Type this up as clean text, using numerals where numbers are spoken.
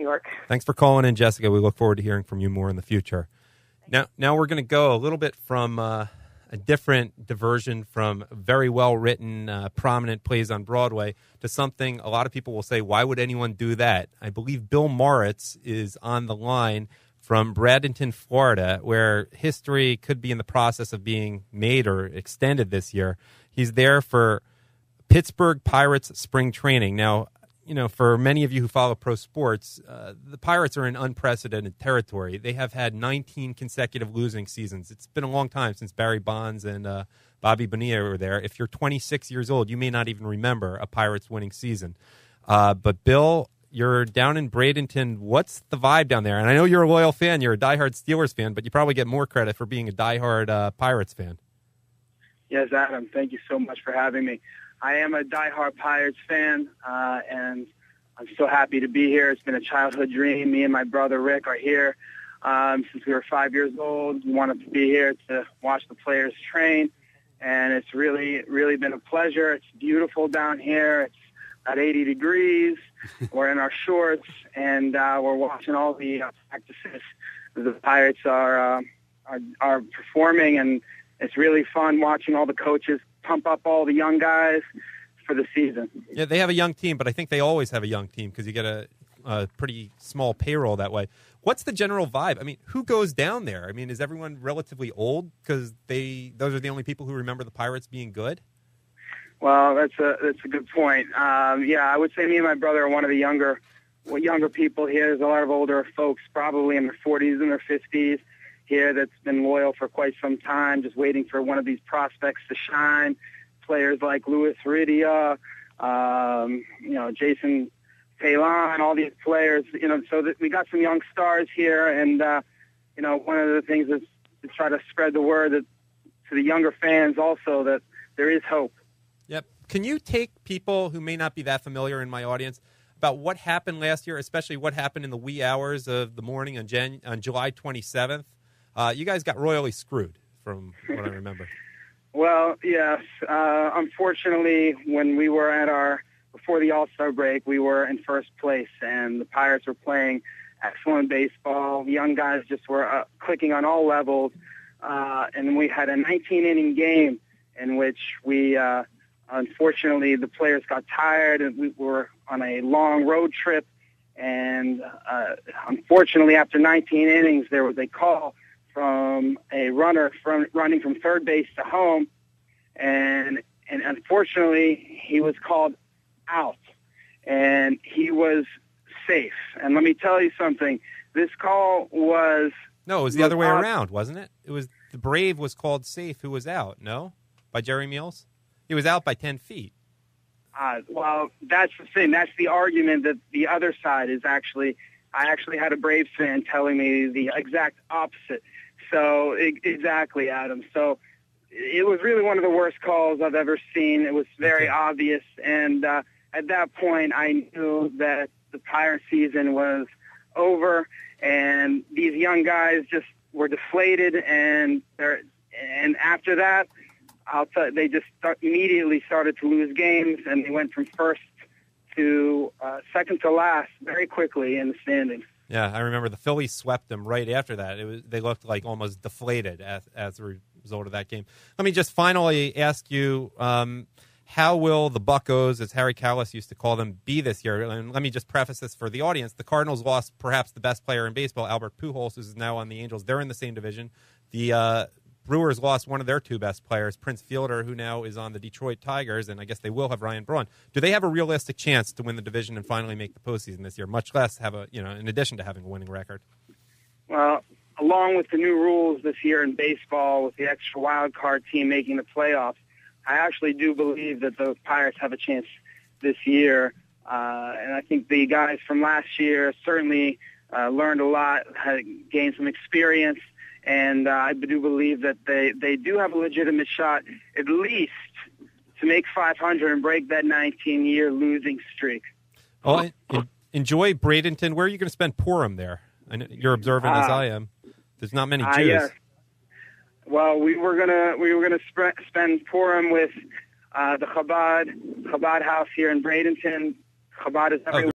New York. Thanks for calling in, Jessica. We look forward to hearing from you more in the future. Now we're going to go a little bit from a different diversion from very well-written, prominent plays on Broadway to something a lot of people will say, why would anyone do that? I believe Bill Moritz is on the line from Bradenton, Florida, where history could be in the process of being made or extended this year. He's there for Pittsburgh Pirates Spring Training. Now, for many of you who follow pro sports, the Pirates are in unprecedented territory. They have had 19 consecutive losing seasons. It's been a long time since Barry Bonds and Bobby Bonilla were there. If you're 26 years old, you may not even remember a Pirates winning season. But Bill, you're down in Bradenton. What's the vibe down there? And I know you're a loyal fan. You're a diehard Steelers fan, but you probably get more credit for being a diehard Pirates fan. Yes, Adam. Thank you so much for having me. I am a diehard Pirates fan, and I'm so happy to be here. It's been a childhood dream. Me and my brother Rick are here since we were 5 years old. We wanted to be here to watch the players train, and it's really, really been a pleasure. It's beautiful down here. It's at 80 degrees. We're in our shorts, and we're watching all the practices. The Pirates are performing, and it's really fun watching all the coaches pump up all the young guys for the season. Yeah, they have a young team, but I think they always have a young team because you get a pretty small payroll that way. What's the general vibe? I mean, who goes down there? I mean, is everyone relatively old because those are the only people who remember the Pirates being good? Well, that's a good point. I would say me and my brother are one of the younger people here. There's a lot of older folks, probably in their 40s and their 50s. Here that's been loyal for quite some time, just waiting for one of these prospects to shine. Players like Louis Ridia, Jason Talon, all these players, so that we got some young stars here. And, one of the things is to try to spread the word to the younger fans also that there is hope. Yep. Can you take people who may not be that familiar in my audience about what happened last year, especially what happened in the wee hours of the morning on July 27th? You guys got royally screwed, from what I remember. Well, yes. Unfortunately, when we were before the All-Star break, we were in first place, and the Pirates were playing excellent baseball. The young guys just were clicking on all levels, and we had a 19-inning game in which we, unfortunately, the players got tired, and we were on a long road trip, and unfortunately, after 19 innings, there was a call from a runner running from third base to home, and unfortunately he was called out, and he was safe. And let me tell you something, this call was... No, it was the other way around, wasn't it? It was the Brave was called safe who was out, no? By Jerry Meals? He was out by 10 feet. Well, that's the thing. That's the argument that the other side is actually... I actually had a Braves fan telling me the exact opposite. So, exactly, Adam. So, it was really one of the worst calls I've ever seen. It was very obvious. And at that point, I knew that the Pirate season was over. And these young guys just were deflated. And after that, they just immediately started to lose games. And they went from first to second to last very quickly in the standings. Yeah, I remember the Phillies swept them right after that. They looked like almost deflated as a result of that game. Let me just finally ask you, how will the Buccos, as Harry Kalas used to call them, be this year? And let me just preface this for the audience. The Cardinals lost perhaps the best player in baseball, Albert Pujols, who's now on the Angels. They're in the same division. The Brewers lost one of their two best players, Prince Fielder, who now is on the Detroit Tigers, and I guess they will have Ryan Braun. Do they have a realistic chance to win the division and finally make the postseason this year, much less have in addition to having a winning record? Well, along with the new rules this year in baseball, with the extra wild card team making the playoffs, I actually do believe that the Pirates have a chance this year. And I think the guys from last year certainly learned a lot, gained some experience. And I do believe that they do have a legitimate shot, at least, to make 500 and break that 19-year losing streak. Well, enjoy Bradenton. Where are you going to spend Purim there? I know you're observant as I am. There's not many Jews. Yes. Well, we were gonna spend Purim with the Chabad house here in Bradenton. Chabad is everywhere.